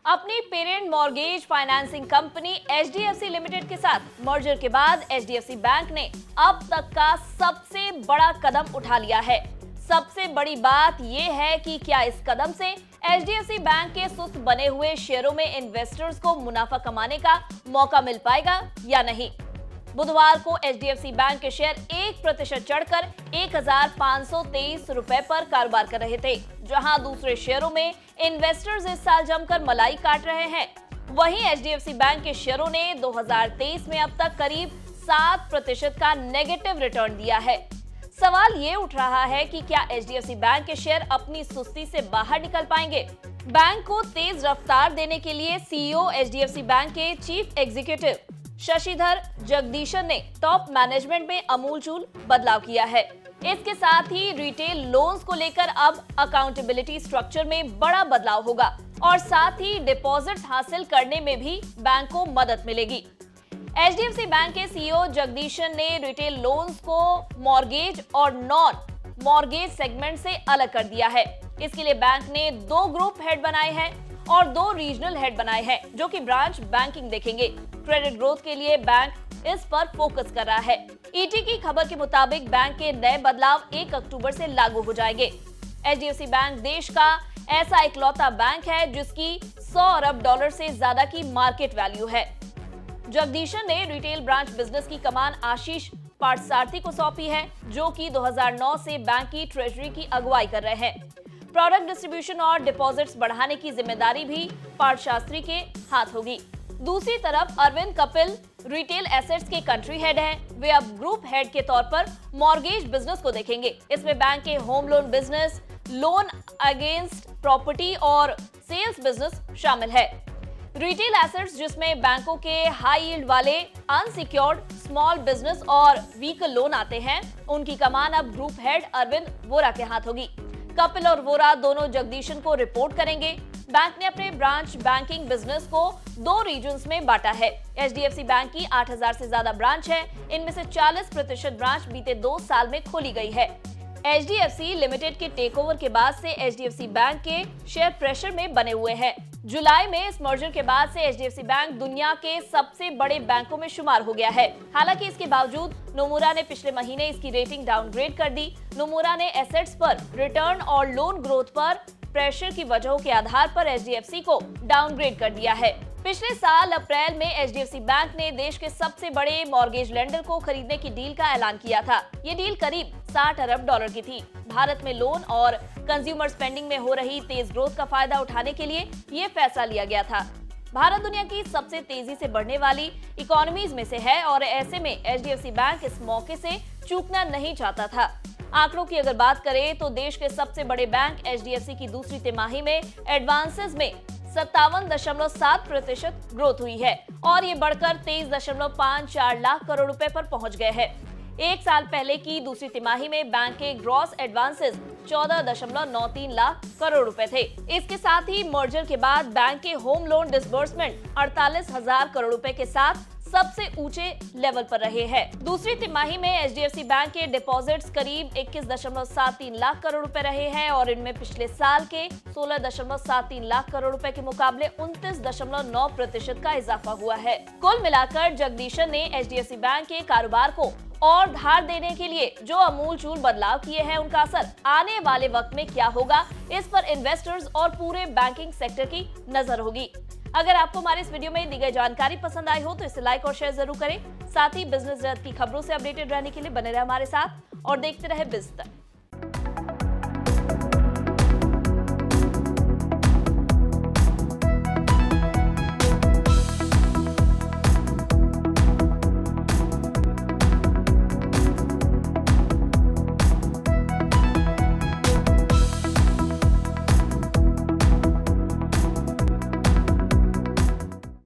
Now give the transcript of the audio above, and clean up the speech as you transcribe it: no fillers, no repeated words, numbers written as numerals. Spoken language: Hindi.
अपनी parent mortgage financing company HDFC limited के साथ मर्जर के बाद एचडीएफसी बैंक ने अब तक का सबसे बड़ा कदम उठा लिया है। सबसे बड़ी बात यह है कि क्या इस कदम से एचडीएफसी बैंक के सुस्त बने हुए शेयरों में इन्वेस्टर्स को मुनाफा कमाने का मौका मिल पाएगा या नहीं। बुधवार को एचडीएफसी बैंक के शेयर 1% चढ़कर 1,523 रुपए पर कारोबार कर रहे थे, जहां दूसरे शेयरों में इन्वेस्टर्स इस साल जमकर मलाई काट रहे हैं। वहीं एचडीएफसी बैंक के शेयरों ने 2023 में अब तक करीब 7% का नेगेटिव रिटर्न दिया है। सवाल ये उठ रहा है कि क्या एचडीएफसी बैंक के शेयर अपनी सुस्ती से बाहर निकल पाएंगे। बैंक को तेज रफ्तार देने के लिए सीईओ एचडीएफसी बैंक के चीफ एग्जीक्यूटिव शशिधर जगदीशन ने टॉप मैनेजमेंट में अमूलचूल बदलाव किया है। इसके साथ ही रिटेल लोन्स को लेकर अब अकाउंटेबिलिटी स्ट्रक्चर में बड़ा बदलाव होगा और साथ ही डिपॉजिट्स हासिल करने में भी बैंक को मदद मिलेगी। एचडीएफसी बैंक के सीईओ जगदीशन ने रिटेल लोन्स को मॉर्गेज और नॉन मॉर्गेज सेगमेंट से अलग कर दिया है। इसके लिए बैंक ने 2 ग्रुप हेड बनाए हैं और 2 रीजनल हेड बनाए हैं, जो कि ब्रांच बैंकिंग देखेंगे। क्रेडिट ग्रोथ के लिए बैंक इस पर फोकस कर रहा है। ईटी की खबर के मुताबिक बैंक के नए बदलाव 1 अक्टूबर से लागू हो जाएंगे। एचडीएफसी बैंक देश का ऐसा इकलौता बैंक है जिसकी $100 अरब से ज्यादा की मार्केट वैल्यू है। जगदीशन ने रिटेल ब्रांच बिजनेस की कमान आशीष पार्थसारथी को सौंपी है, जो कि 2009 से बैंक की ट्रेजरी की अगुवाई कर रहे हैं। प्रोडक्ट डिस्ट्रीब्यूशन और डिपॉजिट्स बढ़ाने की जिम्मेदारी भी पार्थशास्त्री के हाथ होगी। दूसरी तरफ अरविंद कपिल रिटेल एसेट्स के कंट्री हेड हैं। वे अब ग्रुप हेड के तौर पर मॉर्गेज बिजनेस को देखेंगे। इसमें बैंक के home loan business, loan against property और सेल्स बिजनेस शामिल है। रिटेल एसेट्स, जिसमें बैंकों के हाई यील्ड वाले अनसिक्योर्ड स्मॉल बिजनेस और व्हीकल लोन आते हैं, उनकी कमान अब ग्रुप हेड अरविंद वोरा के हाथ होगी। कपिल और वोरा दोनों जगदीशन को रिपोर्ट करेंगे। बैंक ने अपने ब्रांच बैंकिंग बिजनेस को 2 रीजन्स में बांटा है। एचडीएफसी बैंक की 8,000 से ज्यादा ब्रांच है। इनमें से 40% ब्रांच बीते 2 साल में खोली गई है। एचडीएफसी लिमिटेड के टेकओवर के बाद से एचडीएफसी बैंक के शेयर प्रेशर में बने हुए हैं। जुलाई में इस मर्जर के बाद से एचडीएफसी बैंक दुनिया के सबसे बड़े बैंकों में शुमार हो गया है। हालांकि इसके बावजूद नोमुरा ने पिछले महीने इसकी रेटिंग डाउनग्रेड कर दी। नोमुरा ने एसेट्स पर रिटर्न और लोन ग्रोथ पर प्रेशर की वजहों के आधार पर एचडीएफसी को डाउनग्रेड कर दिया है। पिछले साल अप्रैल में एचडीएफसी बैंक ने देश के सबसे बड़े मॉर्गेज लेंडर को खरीदने की डील का ऐलान किया था। ये डील करीब $60 अरब की थी। भारत में लोन और कंज्यूमर स्पेंडिंग में हो रही तेज ग्रोथ का फायदा उठाने के लिए ये फैसला लिया गया था। भारत दुनिया की सबसे तेजी से बढ़ने वाली इकोनॉमीज में से है और ऐसे में एचडीएफसी बैंक इस मौके से चूकना नहीं चाहता था। आंकड़ों की अगर बात करें तो देश के सबसे बड़े बैंक एचडीएफसी की दूसरी तिमाही में एडवांसेस में 57.7% ग्रोथ हुई है और ये बढ़कर 23.54 लाख करोड़ रुपए पर पहुंच गए हैं। एक साल पहले की दूसरी तिमाही में बैंक के ग्रॉस एडवांसेस 14.93 लाख करोड़ रुपए थे। इसके साथ ही मर्जर के बाद बैंक के होम लोन डिसबर्समेंट 48,000 करोड़ रुपए के साथ सबसे ऊंचे लेवल पर रहे हैं। दूसरी तिमाही में एचडीएफसी बैंक के डिपॉजिट्स करीब 21.73 लाख करोड़ रुपए रहे हैं और इनमें पिछले साल के 16.73 लाख करोड़ रुपए के मुकाबले 29.9% का इजाफा हुआ है। कुल मिलाकर जगदीशन ने एचडीएफसी बैंक के कारोबार को और धार देने के लिए जो अमूलचूल बदलाव किए हैं, उनका असर आने वाले वक्त में क्या होगा, इस पर इन्वेस्टर्स और पूरे बैंकिंग सेक्टर की नजर होगी। अगर आपको हमारे इस वीडियो में दी गई जानकारी पसंद आई हो तो इसे लाइक और शेयर जरूर करें। साथ ही बिजनेस जगत की खबरों से अपडेटेड रहने के लिए बने रहे हमारे साथ और देखते रहे बिज़ तक।